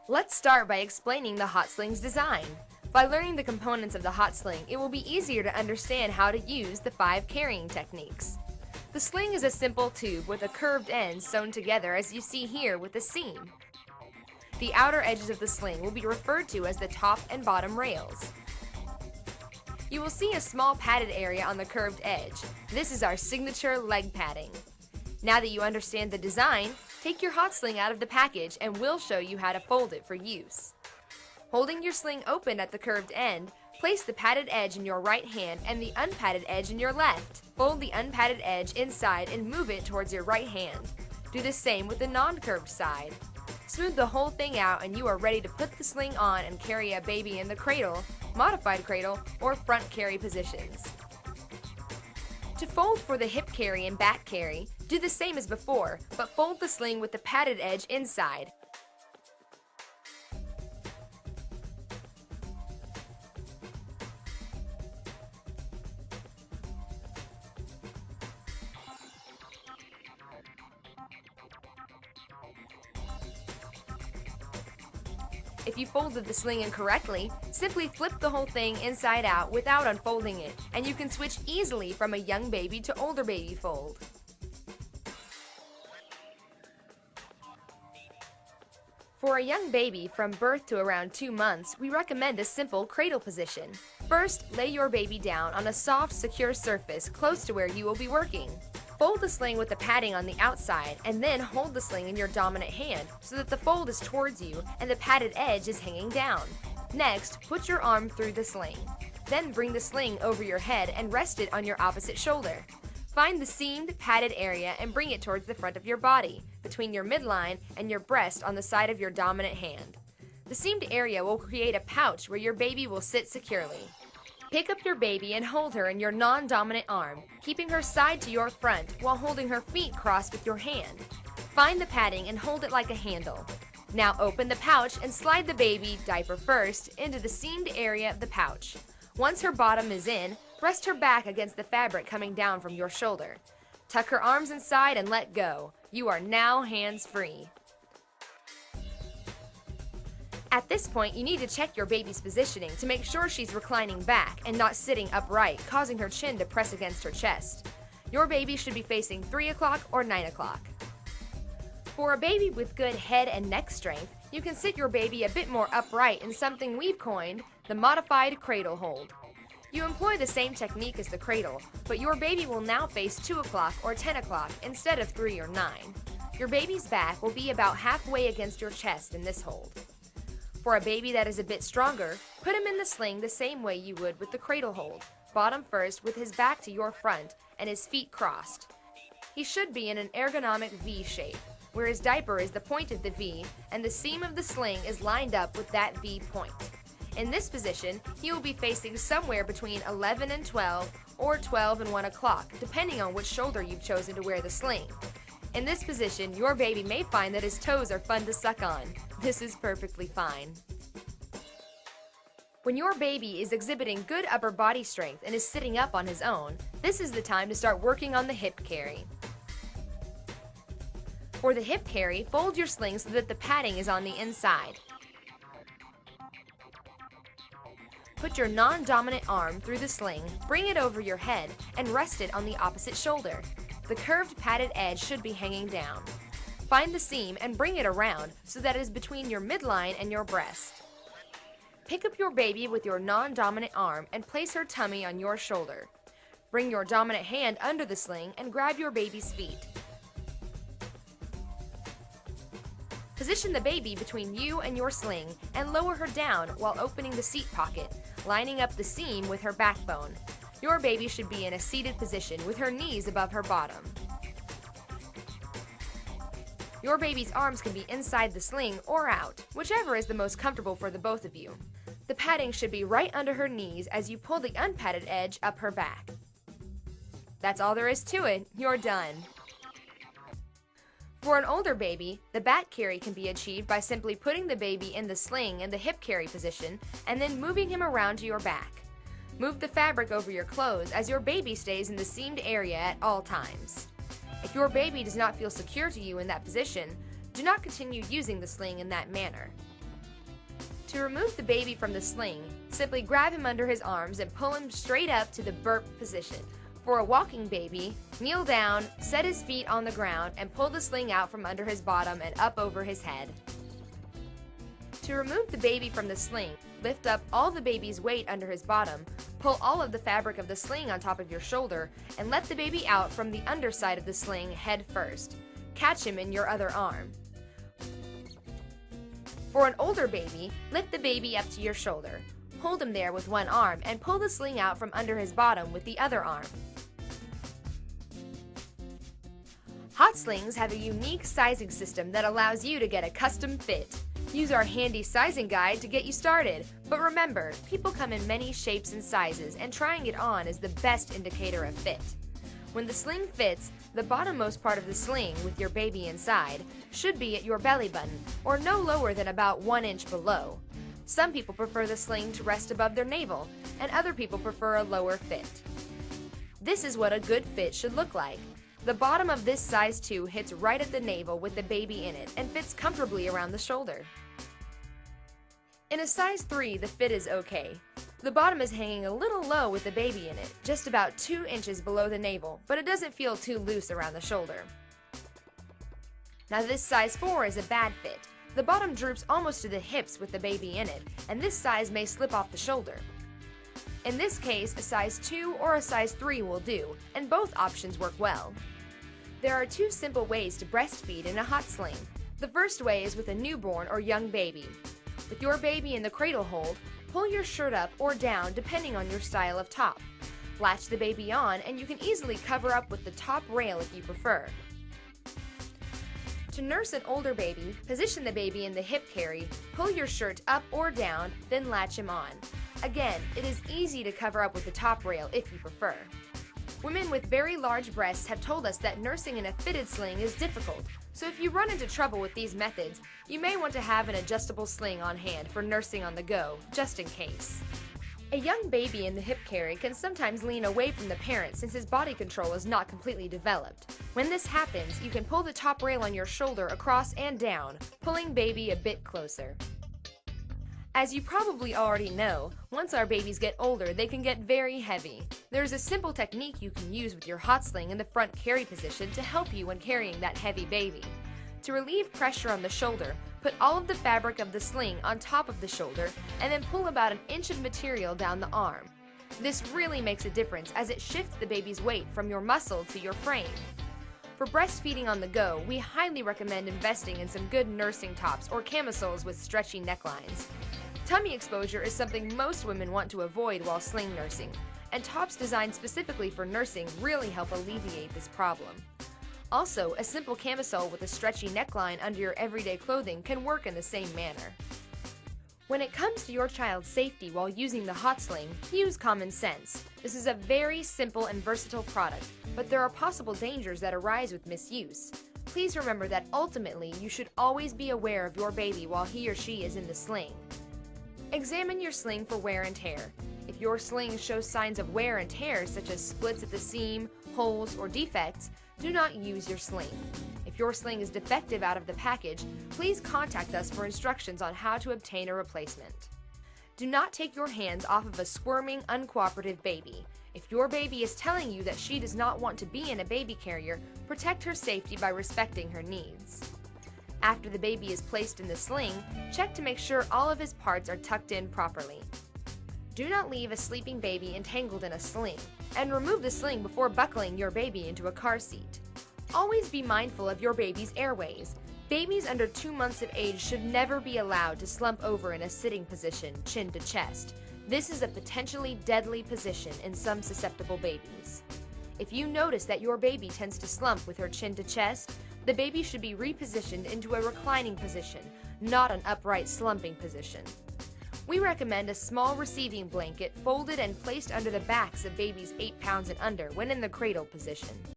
Let's start by explaining the hot sling's design. By learning the components of the hot sling, it will be easier to understand how to use the 5 carrying techniques. The sling is a simple tube with a curved end sewn together as you see here with a seam. The outer edges of the sling will be referred to as the top and bottom rails. You will see a small padded area on the curved edge. This is our signature leg padding. Now that you understand the design, take your hot sling out of the package and we'll show you how to fold it for use. Holding your sling open at the curved end, place the padded edge in your right hand and the unpadded edge in your left. Fold the unpadded edge inside and move it towards your right hand. Do the same with the non-curved side. Smooth the whole thing out and you are ready to put the sling on and carry a baby in the cradle, modified cradle, or front carry positions. To fold for the hip carry and back carry, do the same as before, but fold the sling with the padded edge inside. If you folded the sling incorrectly, simply flip the whole thing inside out without unfolding it, and you can switch easily from a young baby to older baby fold. For a young baby from birth to around 2 months, we recommend a simple cradle position. First, lay your baby down on a soft, secure surface close to where you will be working. Fold the sling with the padding on the outside and then hold the sling in your dominant hand so that the fold is towards you and the padded edge is hanging down. Next, put your arm through the sling. Then bring the sling over your head and rest it on your opposite shoulder. Find the seamed, padded area and bring it towards the front of your body, between your midline and your breast on the side of your dominant hand. The seamed area will create a pouch where your baby will sit securely. Pick up your baby and hold her in your non-dominant arm, keeping her side to your front while holding her feet crossed with your hand. Find the padding and hold it like a handle. Now open the pouch and slide the baby, diaper first, into the seamed area of the pouch. Once her bottom is in, rest her back against the fabric coming down from your shoulder. Tuck her arms inside and let go. You are now hands-free. At this point, you need to check your baby's positioning to make sure she's reclining back and not sitting upright, causing her chin to press against her chest. Your baby should be facing 3 o'clock or 9 o'clock. For a baby with good head and neck strength, you can sit your baby a bit more upright in something we've coined the modified cradle hold. You employ the same technique as the cradle, but your baby will now face 2 o'clock or 10 o'clock instead of 3 or 9. Your baby's back will be about halfway against your chest in this hold. For a baby that is a bit stronger, put him in the sling the same way you would with the cradle hold, bottom first with his back to your front and his feet crossed. He should be in an ergonomic V shape, where his diaper is the point of the V and the seam of the sling is lined up with that V point. In this position, he will be facing somewhere between 11 and 12 or 12 and 1 o'clock, depending on which shoulder you've chosen to wear the sling. In this position, your baby may find that his toes are fun to suck on. This is perfectly fine. When your baby is exhibiting good upper body strength and is sitting up on his own, this is the time to start working on the hip carry. For the hip carry, fold your sling so that the padding is on the inside. Put your non-dominant arm through the sling, bring it over your head, and rest it on the opposite shoulder. The curved padded edge should be hanging down. Find the seam and bring it around so that it is between your midline and your breast. Pick up your baby with your non-dominant arm and place her tummy on your shoulder. Bring your dominant hand under the sling and grab your baby's feet. Position the baby between you and your sling and lower her down while opening the seat pocket, lining up the seam with her backbone. Your baby should be in a seated position with her knees above her bottom. Your baby's arms can be inside the sling or out, whichever is the most comfortable for the both of you. The padding should be right under her knees as you pull the unpadded edge up her back. That's all there is to it. You're done. For an older baby, the back carry can be achieved by simply putting the baby in the sling in the hip carry position and then moving him around to your back. Move the fabric over your clothes as your baby stays in the seamed area at all times. If your baby does not feel secure to you in that position, do not continue using the sling in that manner. To remove the baby from the sling, simply grab him under his arms and pull him straight up to the burp position. For a walking baby, kneel down, set his feet on the ground, and pull the sling out from under his bottom and up over his head. To remove the baby from the sling, lift up all the baby's weight under his bottom, pull all of the fabric of the sling on top of your shoulder, and let the baby out from the underside of the sling head first. Catch him in your other arm. For an older baby, lift the baby up to your shoulder. Hold him there with one arm and pull the sling out from under his bottom with the other arm. Hot slings have a unique sizing system that allows you to get a custom fit. Use our handy sizing guide to get you started. But remember, people come in many shapes and sizes, and trying it on is the best indicator of fit. When the sling fits, the bottommost part of the sling with your baby inside should be at your belly button, or no lower than about 1 inch below. Some people prefer the sling to rest above their navel, and other people prefer a lower fit. This is what a good fit should look like. The bottom of this size 2 hits right at the navel with the baby in it and fits comfortably around the shoulder. In a size 3, the fit is okay. The bottom is hanging a little low with the baby in it, just about 2 inches below the navel, but it doesn't feel too loose around the shoulder. Now this size 4 is a bad fit. The bottom droops almost to the hips with the baby in it, and this size may slip off the shoulder. In this case, a size 2 or a size 3 will do, and both options work well. There are 2 simple ways to breastfeed in a hot sling. The first way is with a newborn or young baby. With your baby in the cradle hold, pull your shirt up or down depending on your style of top. Latch the baby on, and you can easily cover up with the top rail if you prefer. To nurse an older baby, position the baby in the hip carry, pull your shirt up or down, then latch him on. Again, it is easy to cover up with the top rail if you prefer. Women with very large breasts have told us that nursing in a fitted sling is difficult, so if you run into trouble with these methods, you may want to have an adjustable sling on hand for nursing on the go, just in case. A young baby in the hip carry can sometimes lean away from the parent since his body control is not completely developed. When this happens, you can pull the top rail on your shoulder across and down, pulling baby a bit closer. As you probably already know, once our babies get older, they can get very heavy. There's a simple technique you can use with your hot sling in the front carry position to help you when carrying that heavy baby. To relieve pressure on the shoulder, put all of the fabric of the sling on top of the shoulder and then pull about 1 inch of material down the arm. This really makes a difference as it shifts the baby's weight from your muscle to your frame. For breastfeeding on the go, we highly recommend investing in some good nursing tops or camisoles with stretchy necklines. Tummy exposure is something most women want to avoid while sling nursing, and tops designed specifically for nursing really help alleviate this problem. Also, a simple camisole with a stretchy neckline under your everyday clothing can work in the same manner. When it comes to your child's safety while using the hot sling, use common sense. This is a very simple and versatile product, but there are possible dangers that arise with misuse. Please remember that ultimately you should always be aware of your baby while he or she is in the sling. Examine your sling for wear and tear. If your sling shows signs of wear and tear such as splits at the seam, holes, or defects, do not use your sling. If your sling is defective out of the package, please contact us for instructions on how to obtain a replacement. Do not take your hands off of a squirming, uncooperative baby. If your baby is telling you that she does not want to be in a baby carrier, protect her safety by respecting her needs. After the baby is placed in the sling, check to make sure all of his parts are tucked in properly. Do not leave a sleeping baby entangled in a sling, and remove the sling before buckling your baby into a car seat. Always be mindful of your baby's airways. Babies under 2 months of age should never be allowed to slump over in a sitting position, chin to chest. This is a potentially deadly position in some susceptible babies. If you notice that your baby tends to slump with her chin to chest, the baby should be repositioned into a reclining position, not an upright slumping position. We recommend a small receiving blanket folded and placed under the backs of babies 8 pounds and under when in the cradle position.